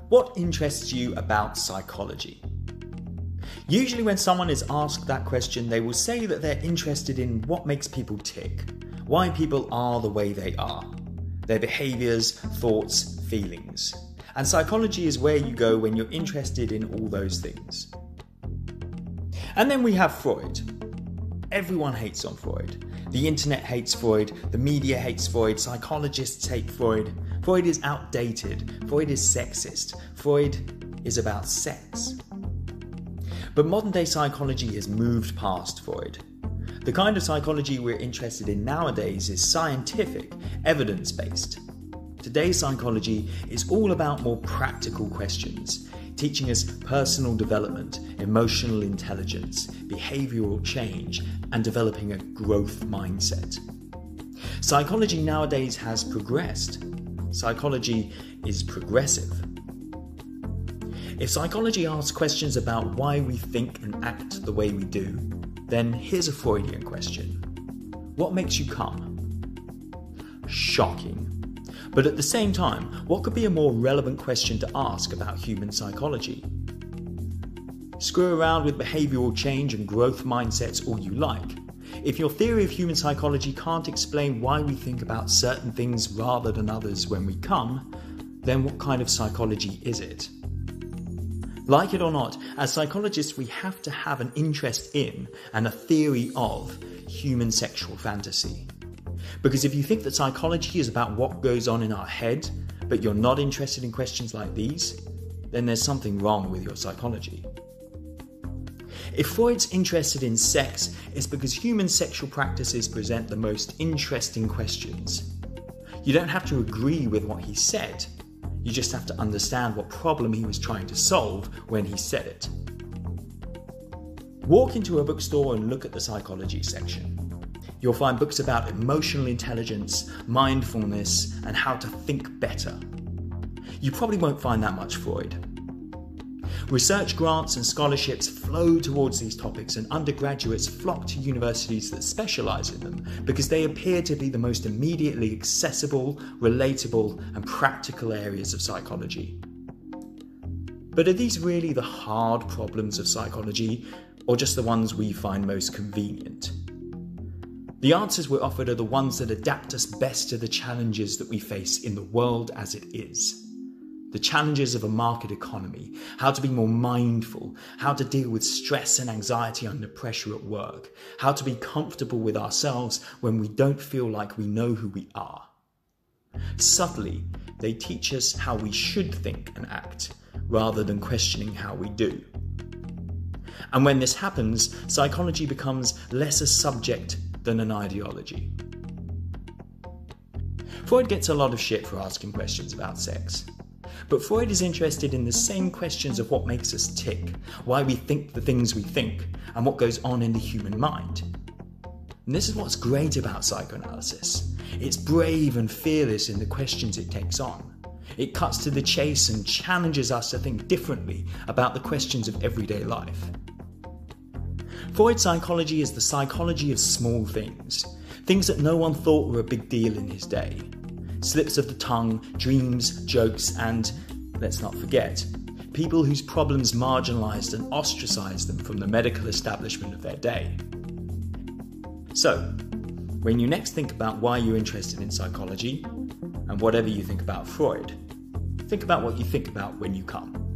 What interests you about psychology? Usually when someone is asked that question, they will say that they're interested in what makes people tick, why people are the way they are, their behaviours, thoughts, feelings. And psychology is where you go when you're interested in all those things. And then we have Freud. Everyone hates on Freud. The internet hates Freud, the media hates Freud, psychologists hate Freud. Freud is outdated, Freud is sexist, Freud is about sex. But modern day psychology has moved past Freud. The kind of psychology we're interested in nowadays is scientific, evidence-based. Today's psychology is all about more practical questions, teaching us personal development, emotional intelligence, behavioural change, and developing a growth mindset. Psychology nowadays has progressed. Psychology is progressive. If psychology asks questions about why we think and act the way we do, then here's a Freudian question. What makes you come? Shocking. But at the same time, what could be a more relevant question to ask about human psychology? Screw around with behavioural change and growth mindsets all you like. If your theory of human psychology can't explain why we think about certain things rather than others when we come, then what kind of psychology is it? Like it or not, as psychologists we have to have an interest in and a theory of human sexual fantasy. Because if you think that psychology is about what goes on in our head, but you're not interested in questions like these, then there's something wrong with your psychology. If Freud's interested in sex, it's because human sexual practices present the most interesting questions. You don't have to agree with what he said. You just have to understand what problem he was trying to solve when he said it. Walk into a bookstore and look at the psychology section. You'll find books about emotional intelligence, mindfulness, and how to think better. You probably won't find that much Freud. Research grants and scholarships flow towards these topics, and undergraduates flock to universities that specialise in them because they appear to be the most immediately accessible, relatable, and practical areas of psychology. But are these really the hard problems of psychology, or just the ones we find most convenient? The answers we're offered are the ones that adapt us best to the challenges that we face in the world as it is. The challenges of a market economy, how to be more mindful, how to deal with stress and anxiety under pressure at work, how to be comfortable with ourselves when we don't feel like we know who we are. Subtly, they teach us how we should think and act, rather than questioning how we do. And when this happens, psychology becomes less a subject than an ideology. Freud gets a lot of shit for asking questions about sex. But Freud is interested in the same questions of what makes us tick, why we think the things we think, and what goes on in the human mind. And this is what's great about psychoanalysis. It's brave and fearless in the questions it takes on. It cuts to the chase and challenges us to think differently about the questions of everyday life. Freud's psychology is the psychology of small things, things that no one thought were a big deal in his day. Slips of the tongue, dreams, jokes, and, let's not forget, people whose problems marginalised and ostracised them from the medical establishment of their day. So, when you next think about why you're interested in psychology, and whatever you think about Freud, think about what you think about when you come.